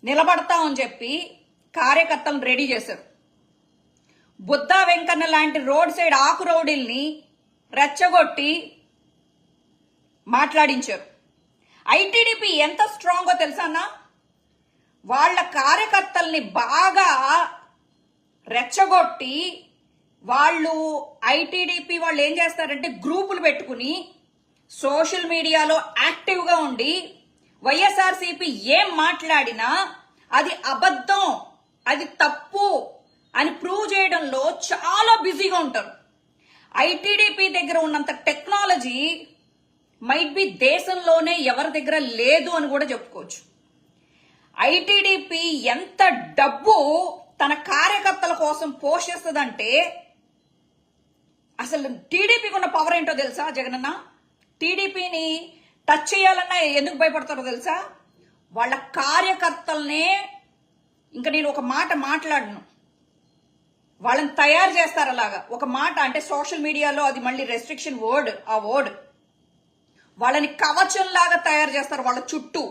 నిలబడతామని చెప్పి కార్యకర్తలను రెడీ చేశారు. బుద్ధా వెంకన్న లాంటి రోడ్ సైడ్ ఆకు రౌడీల్ని రెచ్చగొట్టి మాట్లాడించారు. ఐటీడీపీ ఎంత స్ట్రాంగో తెలుసా అన్న? వాళ్ళ కార్యకర్తల్ని బాగా రెచ్చగొట్టి వాళ్ళు ఐటీడీపీ వాళ్ళు ఏం చేస్తారంటే గ్రూపులు పెట్టుకుని సోషల్ మీడియాలో యాక్టివ్గా ఉండి వైఎస్ఆర్సీపీ ఏం మాట్లాడినా అది అబద్ధం, అది తప్పు అని ప్రూవ్ చేయడంలో చాలా బిజీగా ఉంటారు. ఐటీడీపీ దగ్గర ఉన్నంత టెక్నాలజీ మైట్ బి దేశంలోనే ఎవరి దగ్గర లేదు అని కూడా చెప్పుకోవచ్చు. ఐటీడీపీ ఎంత డబ్బు తన కార్యకర్తల కోసం పోషిస్తుందంటే అసలు టీడీపీకి ఉన్న పవర్ ఏంటో తెలుసా జగనన్న? టీడీపీని టచ్ చేయాలన్నా ఎందుకు భయపడతారో తెలుసా? వాళ్ళ కార్యకర్తలనే, ఇంకా నేను ఒక మాట మాట్లాడను, వాళ్ళని తయారు చేస్తారు అలాగా. ఒక మాట అంటే సోషల్ మీడియాలో అది మళ్ళీ రెస్ట్రిక్షన్ వర్డ్, ఆ వర్డ్ వాళ్ళని కవచంలాగా తయారు చేస్తారు. వాళ్ళ చుట్టూ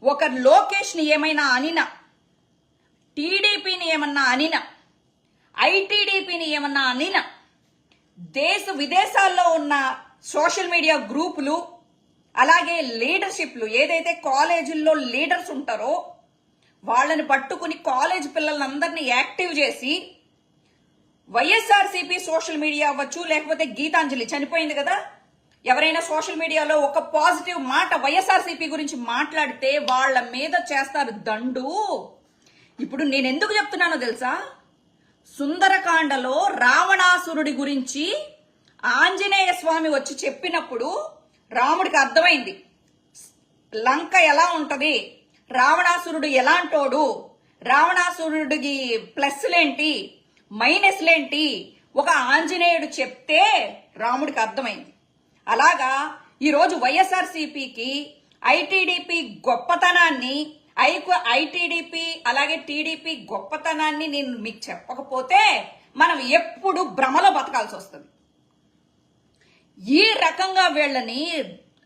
ఒక లోకేష్ ని ఏమైనా అనినా, టీడీపీని ఏమన్నా అనినా, ఐటీడీపీని ఏమన్నా అనినా, దేశ విదేశాల్లో ఉన్న సోషల్ మీడియా గ్రూపులు అలాగే లీడర్షిప్లు ఏదైతే కాలేజీల్లో లీడర్స్ ఉంటారో వాళ్ళని పట్టుకుని కాలేజ్ పిల్లలందరినీ యాక్టివ్ చేసి వైఎస్ఆర్సీపీ సోషల్ మీడియా అవ్వచ్చు, లేకపోతే గీతాంజలి చనిపోయింది కదా, ఎవరైనా సోషల్ మీడియాలో ఒక పాజిటివ్ మాట వైఎస్ఆర్సీపీ గురించి మాట్లాడితే వాళ్ళ మీద చేస్తారు దండు. ఇప్పుడు నేను ఎందుకు చెప్తున్నానో తెలుసా? సుందరకాండలో రావణాసురుడి గురించి ఆంజనేయ స్వామి వచ్చి చెప్పినప్పుడు రాముడికి అర్థమైంది లంక ఎలా ఉంటది, రావణాసురుడు ఎలాంటోడు, రావణాసురుడికి ప్లస్లేంటి మైనస్లేంటి ఒక ఆంజనేయుడు చెప్తే రాముడికి అర్థమైంది. అలాగా ఈరోజు వైఎస్ఆర్సీపీకి ఐటీడీపీ గొప్పతనాన్ని, ఐటీడీపీ అలాగే టీడీపీ గొప్పతనాన్ని నేను మీకు చెప్పకపోతే మనం ఎప్పుడు భ్రమలో బతకాల్సి వస్తుంది. ఈ రకంగా వీళ్ళని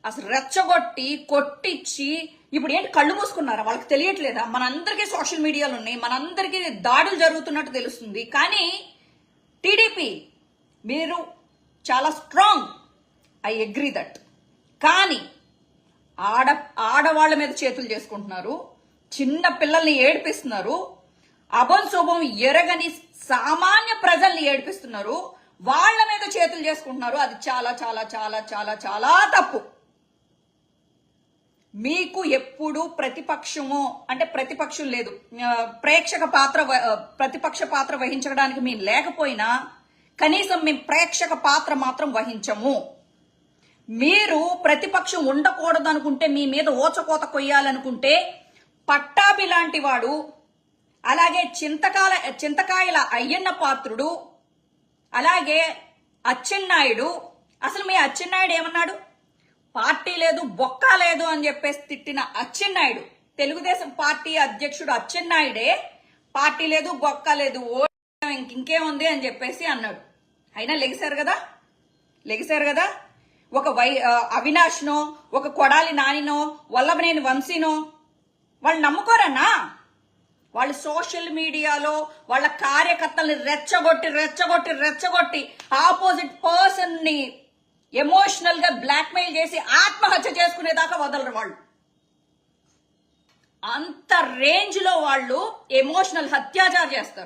అసలు రెచ్చగొట్టి కొట్టించి ఇప్పుడు ఏంటి కళ్ళు మూసుకున్నారా? వాళ్ళకి తెలియట్లేదా? మనందరికీ సోషల్ మీడియాలు ఉన్నాయి, మనందరికీ దాడులు జరుగుతున్నట్టు తెలుస్తుంది. కానీ టీడీపీ మీరు చాలా స్ట్రాంగ్, ఐ అగ్రీ దట్. కానీ ఆడవాళ్ల మీద చేతులు చేసుకుంటున్నారు, చిన్న పిల్లల్ని ఏడిపిస్తున్నారు, అభం శుభం ఎరగని సామాన్య ప్రజల్ని ఏడిపిస్తున్నారు, వాళ్ళ మీద చేతులు చేసుకుంటున్నారు. అది చాలా చాలా చాలా చాలా చాలా తప్పు. మీకు ఎప్పుడు ప్రతిపక్షము అంటే ప్రతిపక్షం లేదు, ప్రతిపక్ష పాత్ర వహించడానికి మేము లేకపోయినా కనీసం మేము ప్రేక్షక పాత్ర మాత్రం వహించము. మీరు ప్రతిపక్షం ఉండకూడదు అనుకుంటే, మీ మీద ఓచకోత కొయ్యాలనుకుంటే పట్టాభి లాంటి వాడు, అలాగే చింతకాయల అయ్యన్న పాత్రుడు, అలాగే అచ్చెన్నాయుడు. అసలు మీ అచ్చెన్నాయుడు ఏమన్నాడు? పార్టీ లేదు బొక్క లేదు అని చెప్పేసి తిట్టిన అచ్చెన్నాయుడు, తెలుగుదేశం పార్టీ అధ్యక్షుడు అచ్చెన్నాయుడే పార్టీ లేదు బొక్క లేదు ఇంకేముంది అని చెప్పేసి అన్నాడు. అయినా లెగిశారు కదా. ఒక అవినాష్నో, ఒక కొడాలి నానినో, వల్లభనేని వంశీనో వాళ్ళు నమ్ముకోరన్నా? వాళ్ళు సోషల్ మీడియాలో వాళ్ళ కార్యకర్తల్ని రెచ్చగొట్టి ఆపోజిట్ పర్సన్ ని ఎమోషనల్ గా బ్లాక్మెయిల్ చేసి ఆత్మహత్య చేసుకునేదాకా వదలరు వాళ్ళు. అంత రేంజ్ లో వాళ్ళు ఎమోషనల్ అత్యాచారం చేస్తారు.